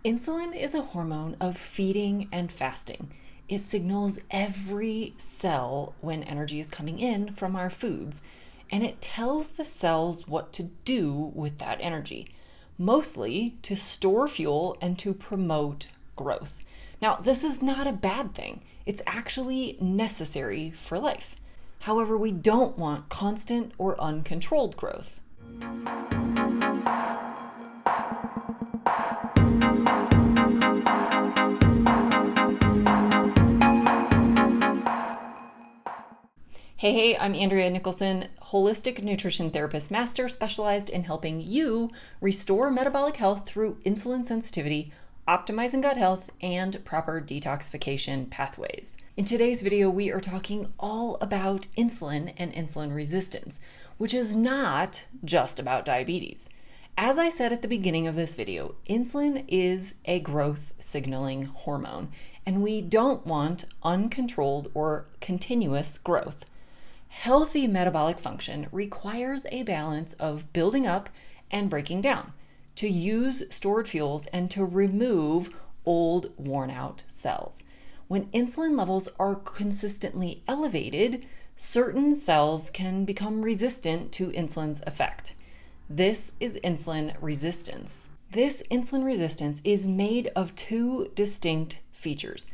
Insulin is a hormone of feeding and fasting. It signals every cell when energy is coming in from our foods, and it tells the cells what to do with that energy, mostly to store fuel and to promote growth. Now, this is not a bad thing. It's actually necessary for life. However, we don't want constant or uncontrolled growth. Hey, I'm Andrea Nicholson, holistic nutrition therapist master specialized in helping you restore metabolic health through insulin sensitivity, optimizing gut health, and proper detoxification pathways. In today's video, we are talking all about insulin and insulin resistance, which is not just about diabetes. As I said at the beginning of this video, insulin is a growth signaling hormone, and we don't want uncontrolled or continuous growth. Healthy metabolic function requires a balance of building up and breaking down to use stored fuels and to remove old, worn-out cells. When insulin levels are consistently elevated, certain cells can become resistant to insulin's effect. This is insulin resistance. This insulin resistance is made of two distinct features: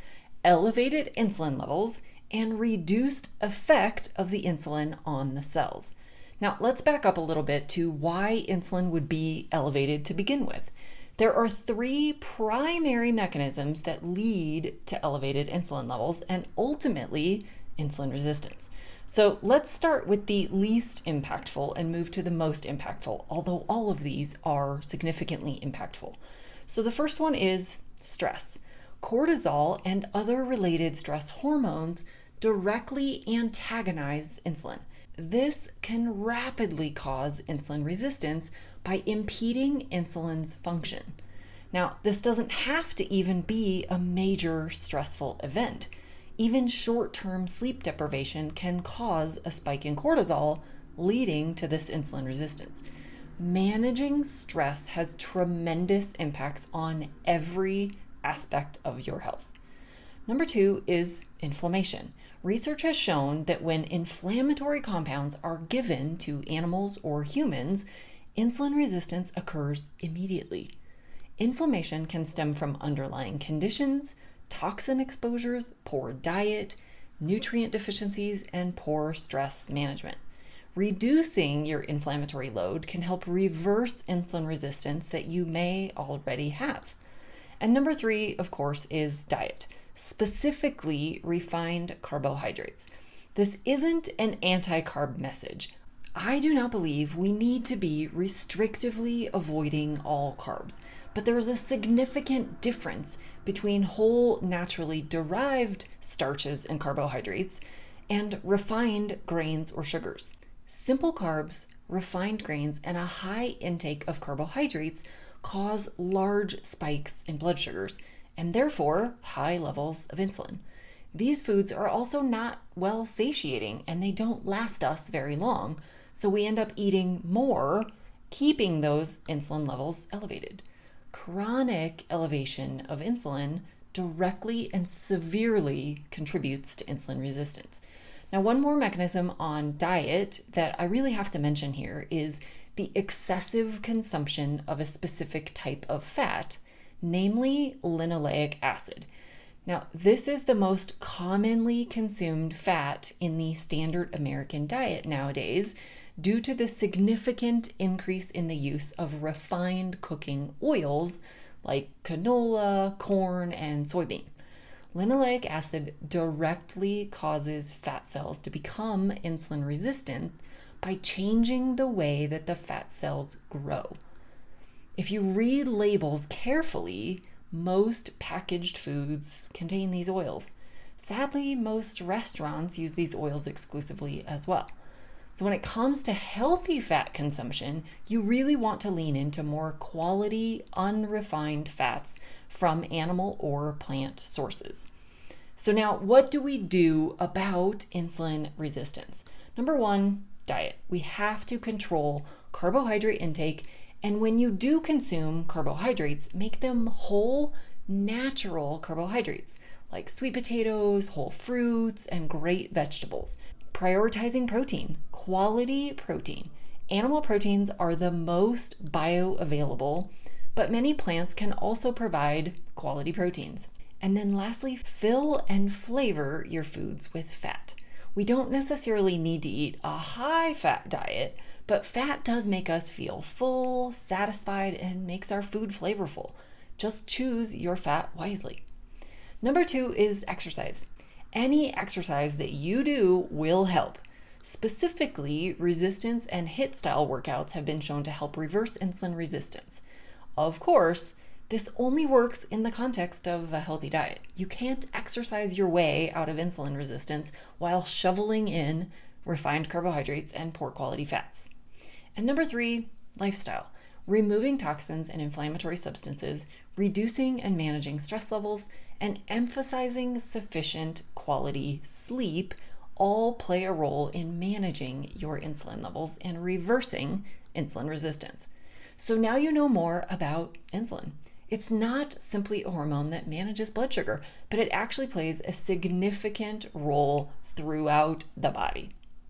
elevated insulin levels and reduced effect of the insulin on the cells. Now, let's back up a little bit to why insulin would be elevated to begin with. There are three primary mechanisms that lead to elevated insulin levels and ultimately insulin resistance. So let's start with the least impactful and move to the most impactful, although all of these are significantly impactful. So the first one is stress. Cortisol and other related stress hormones directly antagonize insulin. This can rapidly cause insulin resistance by impeding insulin's function. Now, this doesn't have to even be a major stressful event. Even short-term sleep deprivation can cause a spike in cortisol, leading to this insulin resistance. Managing stress has tremendous impacts on every aspect of your health. Number two is inflammation. Research has shown that when inflammatory compounds are given to animals or humans, insulin resistance occurs immediately. Inflammation can stem from underlying conditions, toxin exposures, poor diet, nutrient deficiencies, and poor stress management. Reducing your inflammatory load can help reverse insulin resistance that you may already have. And number three, of course, is diet, specifically refined carbohydrates. This isn't an anti-carb message. I do not believe we need to be restrictively avoiding all carbs, but there is a significant difference between whole, naturally derived starches and carbohydrates and refined grains or sugars. Simple carbs, refined grains, and a high intake of carbohydrates cause large spikes in blood sugars and therefore high levels of insulin. These foods are also not well satiating and they don't last us very long, so we end up eating more, keeping those insulin levels elevated. Chronic elevation of insulin directly and severely contributes to insulin resistance. Now, one more mechanism on diet that I really have to mention here is the excessive consumption of a specific type of fat, namely linoleic acid. Now, this is the most commonly consumed fat in the standard American diet nowadays due to the significant increase in the use of refined cooking oils like canola, corn, and soybean. Linoleic acid directly causes fat cells to become insulin resistant by changing the way that the fat cells grow. If you read labels carefully, most packaged foods contain these oils. Sadly, most restaurants use these oils exclusively as well. So when it comes to healthy fat consumption, you really want to lean into more quality, unrefined fats from animal or plant sources. So now, what do we do about insulin resistance? Number one, diet. We have to control carbohydrate intake And when you do consume carbohydrates, make them whole, natural carbohydrates like sweet potatoes, whole fruits, and great vegetables. Prioritizing protein, quality protein. Animal proteins are the most bioavailable, but many plants can also provide quality proteins. And then lastly, fill and flavor your foods with fat. We don't necessarily need to eat a high-fat diet, but fat does make us feel full, satisfied, and makes our food flavorful. Just choose your fat wisely. Number 2 is exercise. Any exercise that you do will help. Specifically, resistance and HIIT style workouts have been shown to help reverse insulin resistance. Of course, this only works in the context of a healthy diet. You can't exercise your way out of insulin resistance while shoveling in refined carbohydrates and poor quality fats. And number 3, lifestyle. Removing toxins and inflammatory substances, reducing and managing stress levels, and emphasizing sufficient quality sleep all play a role in managing your insulin levels and reversing insulin resistance. So now you know more about insulin. It's not simply a hormone that manages blood sugar, but it actually plays a significant role throughout the body.